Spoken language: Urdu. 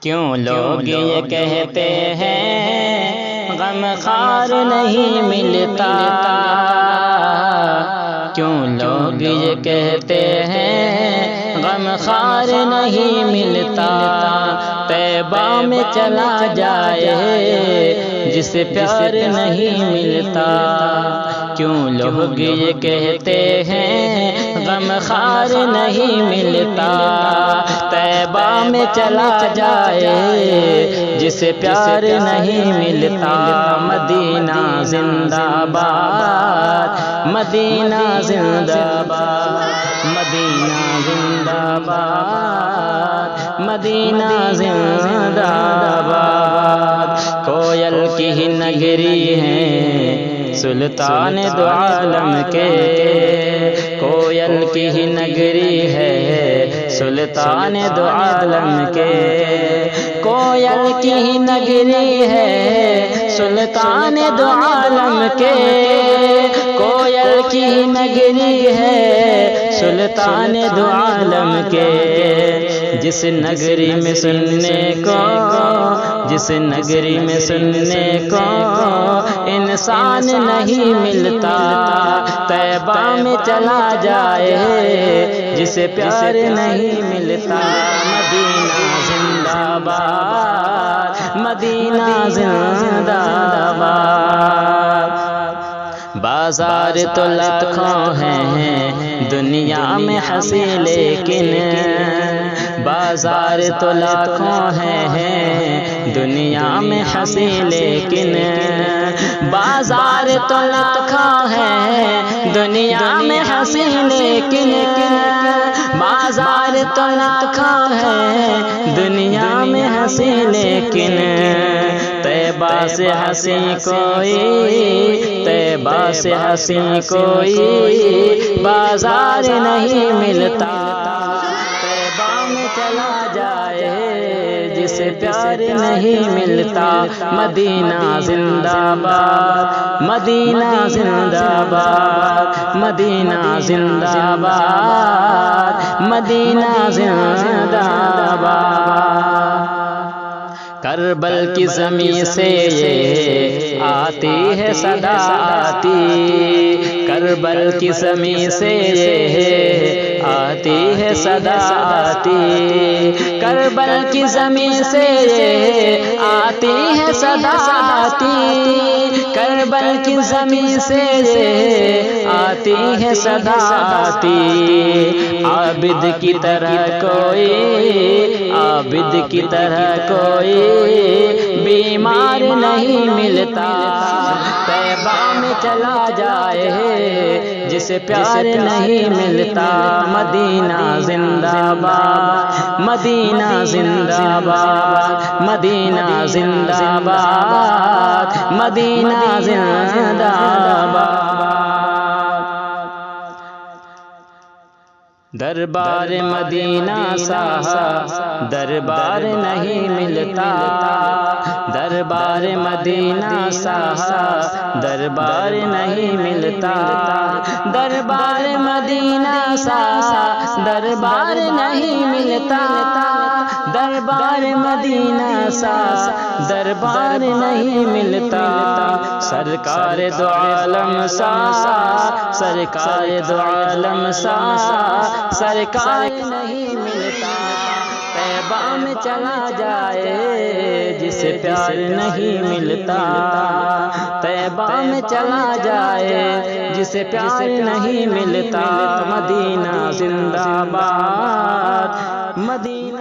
کیوں لوگ یہ کہتے ہیں غم خار نہیں ملتا، کیوں لوگ یہ کہتے ہیں غم خار نہیں ملتا، طیبہ میں چلا جائے جسے پیار نہیں ملتا، کیوں لوگ یہ کہتے ہیں غم خار نہیں ملتا، طیبہ میں چلا جائے جسے پیار نہیں ملتا، مدینہ زندہ باد، مدینہ زندہ باد، مدینہ زندہ باد، مدینہ زندہ باد، کوئل کی ہی نگری ہے سلطان دو عالم کے، کوئل کی ہی نگری ہے سلطان دو عالم کے، کوئل کی ہی نگری ہے سلطان دو عالم کے، کوئل کی ہی نگری ہے سلطان دو عالم کے، جس نگری میں سننے کو، جس نگری میں سننے کو انسان نہیں ملتا، طیبہ میں چلا جائے جسے پیار نہیں ملتا، مدینہ زندہ باد، مدینہ زندہ باد، بازار تو لاکھوں ہیں دنیا میں ہنسی لیکن، بازار تو لاکھوں ہیں دنیا میں ہنسی لیکن، بازار تو لاکھوں ہیں دنیا میں ہنسی لیکن، بازار تو لاکھوں ہیں دنیا میں ہنسی لیکن، طیبہ سے ہنسی کوئی، طیبہ سے ہنسی کوئی بازار نہیں ملتا، طیبہ میں چلا جائے جسے پیار نہیں ملتا، مدینہ زندہ باد، مدینہ زندہ باد، مدینہ زندہ باد، مدینہ زندہ باد، کربل کی زمین سے یہ آتی ہے صدا آتی، کربل کی زمین سے یہ آتی ہے صدا آتی، کربل کی زمین سے یہ آتی ہے صدا آتی، کربل کی زمین سے یہ آتی ہے صدا آتی، عابد کی طرح کوئی، عابد کی طرح کوئی بیمار نہیں ملتا، طیبہ میں چلا جائے جسے پیار نہیں ملتا، مدینہ زندہ باد، مدینہ زندہ باد، مدینہ زندہ باد، مدینہ زندہ باد، دربار مدینہ سا دربار نہیں ملتا، دربار مدینہ سا دربار نہیں ملتا، دربار مدینہ سا دربار نہیں ملتا، دربار مدینہ سا دربار نہیں ملتا، سرکار دو عالم سا، سرکار دو عالم سا سرکار نہیں ملتا، طیبہ میں چلا جائے جسے پیار نہیں ملتا، طیبہ میں چلا جائے جسے پیار نہیں ملتا، مدینہ زندہ باد، مدینہ